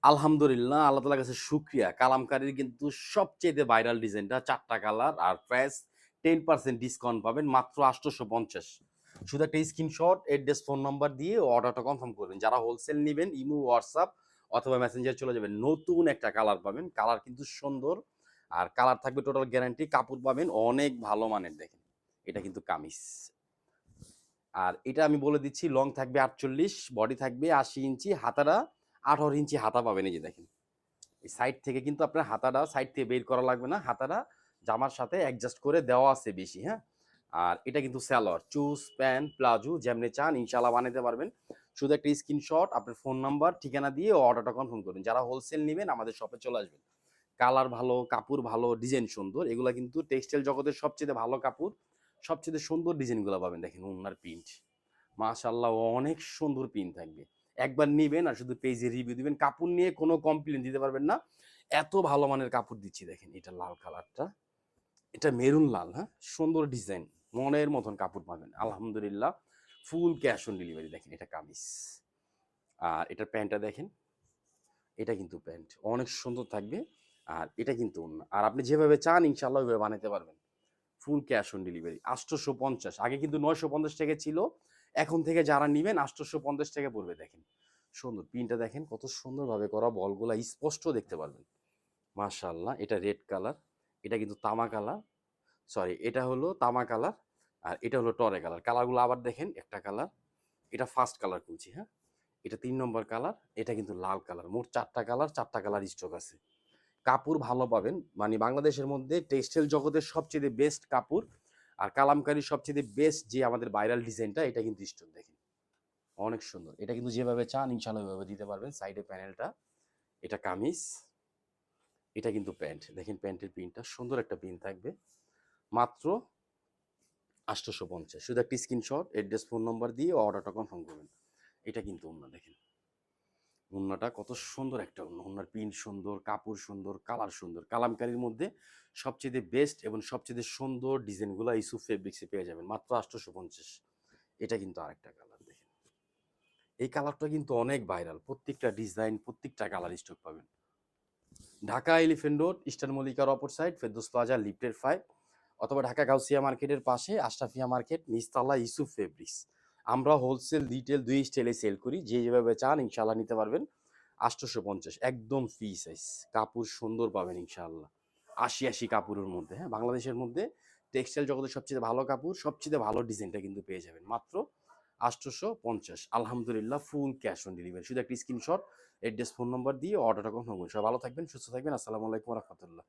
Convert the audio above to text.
আলহামদুলিল্লাহ, আল্লাহ তাআলার কাছে শুকরিয়া। কালামকারীর কিন্তু সবচাইতে ভাইরাল ডিজাইনটা ৪ টা কালার আর প্রাইস 10% ডিসকাউন্ট পাবেন মাত্র ৮৫০। শুধু একটা স্ক্রিনশট, অ্যাড্রেস, ফোন নাম্বার দিয়ে অর্ডারটা কনফার্ম করবেন। যারা হোলসেল নিবেন ইমো, হোয়াটসঅ্যাপ অথবা মেসেঞ্জারে চলে যাবেন। নতুন একটা কালার পাবেন। কালার কিন্তু সুন্দর। আর কালার থাকবে টোটাল গ্যারান্টি। কাপড় পাবেন অনেক ভালো মানের দেখেন। এটা কিন্তু কামিজ। আর এটা আমি বলে দিচ্ছি লং থাকবে ৪৮, বডি থাকবে ৮০ ইঞ্চি, হাতাটা ১৮ ইঞ্চি হাতা পাবেন এই যে দেখেন। এই সাইড থেকে কিন্তু আপনার হাতাটা সাইড থেকে বের করা লাগবে না। হাতাটা জামার সাথে অ্যাডজাস্ট করে দেওয়া আছে বেশি, হ্যাঁ? আর এটা কিন্তু সালোয়ার। চুজ, প্যান্ট, প্লাজো যেমনি চান ইনশাআল্লাহ বানাইতে পারবেন। শুধু একটা স্ক্রিনশট, আপনার ফোন নাম্বার, ঠিকানা দিয়ে অর্ডারটা কনফার্ম করবেন। যারা হোলসেল নিবেন আমাদের শপে চলে আসবেন। কালার ভালো, কাপড় ভালো, ডিজাইন সুন্দর। এগুলা কিন্তু টেক্সটাইল জগতের সবচেয়ে ভালো কাপড়, সবচেয়ে সুন্দর ডিজাইনগুলো পাবেন। দেখেন ওড়নার প্রিন্ট। মাশাআল্লাহ অনেক সুন্দর প্রিন্ট থাকবে। একবার নিবেন আর শুধু পেজে রিভিউ দিবেন। কাপড় নিয়ে কোনো কমপ্লেইন দিতে পারবেন না। এত ভালো মানের কাপড় দিচ্ছি দেখেন। এটা লাল কালারটা। এটা মেরুন লাল, হ্যাঁ? সুন্দর ডিজাইন। মনের মতন কাপড় পাবেন। আলহামদুলিল্লাহ। ফুল ক্যাশ অন ডেলিভারি দেখেন এটা কামিজ। আর এটার প্যান্টটা দেখেন। এটা কিন্তু প্যান্ট। অনেক সুন্দর থাকবে। আর এটা কিন্তু ওড়না। আর আপনি যেভাবে চান ইনশাআল্লাহ ওইভাবে বানাইতে পারবেন। Full cash on delivery ৮৫০। আগে কিন্তু ৯৫০ টাকা ছিল। এখন থেকে যারা নিবেন ৮৫০ টাকা পড়বে দেখেন। সুন্দর প্রিন্টটা দেখেন কত সুন্দরভাবে করা, বলগুলা স্পষ্ট দেখতে পারবেন। মাশাআল্লাহ। এটা রেড কালার। এটা কিন্তু তামা কালার। সরি, এটা হলো তামা কালার। আর এটা হলো টরে কালার। কালারগুলো আবার দেখেন। একটা কালার। এটা ফার্স্ট কালার খুলছি, হ্যাঁ? এটা ৩ নম্বর কালার। এটা কিন্তু লাল কালার। মোট ৪ টা কালার, ৪ টা কালার স্টক আছে। কাপড় ভালো পাবেন। মানে বাংলাদেশের মধ্যে টেক্সটাইল জগতের সবচেয়ে বেস্ট কাপড় আর কালামকারীর সবচেয়ে বেস্ট যে আমাদের ভাইরাল ডিজাইনটা এটা কিন্তু স্টোন দেখেন। অনেক সুন্দর। এটা কিন্তু যেভাবে চান ইনশাআল্লাহ ওইভাবে দিতে পারবেন। সাইডে প্যানেলটা। এটা কামিজ। এটা কিন্তু প্যান্ট। দেখেন প্যান্টের প্রিন্টটা সুন্দর একটা প্রিন্ট থাকবে। মাত্র ৮৫০। শুধু একটা স্ক্রিনশট, অ্যাড্রেস, ফোন নম্বর দিয়ে অর্ডারটা কনফার্ম করবেন। এটা কিন্তু ওড়না দেখেন। ওড়নাটা কত সুন্দর একটা ওড়না। ওড়নার প্রিন্ট সুন্দর, কাপড় সুন্দর, কালার সুন্দর। কালামকারীর মধ্যে সবচেয়ে বেস্ট এবং সবচেয়ে সুন্দর ডিজাইনগুলো ইউসুফ ফেব্রিক্সে পেয়ে যাবেন মাত্র ৮৫০। এটা কিন্তু আরেকটা কালার দেখেন। এই কালারটা কিন্তু অনেক ভাইরাল। প্রত্যেকটা ডিজাইন, প্রত্যেকটা কালার স্টক পাবেন। ঢাকা এলিফ্যান্ট রোড, ইস্টার্ন মল্লিকার অপর সাইড, ফেরদৌস প্লাজা, লিফটের 5 অথবা ঢাকা গাউসিয়া মার্কেটের পাশে আশরাফিয়া মার্কেট, নিচতলা ইউসুফ ফেব্রিক্স। আমরা হোলসেল, রিটেল দুই স্টাইলে সেল করি। যে যেভাবে চান ইনশাআল্লাহ নিতে পারবেন। ৮৫০ একদম ফ্রি সাইজ। কাপড় সুন্দর পাবেন ইনশাআল্লাহ। ৮০ কাপড়ের মধ্যে, হ্যাঁ? বাংলাদেশের মধ্যে টেক্সটাইল জগতের সবচেয়ে ভালো কাপড়, সবচেয়ে ভালো ডিজাইনটা কিন্তু পেয়ে যাবেন মাত্র ৮৫০। আলহামদুলিল্লাহ ফুল ক্যাশ অন ডেলিভারি। শুধু একটা স্ক্রিনশট, অ্যাড্রেস, ফোন নম্বর দিয়ে অর্ডারটা কনফার্ম করুন। সবাই ভালো থাকবেন, সুস্থ থাকবেন। আসসালামু আলাইকুম ওয়া রাহমাতুল্লাহ।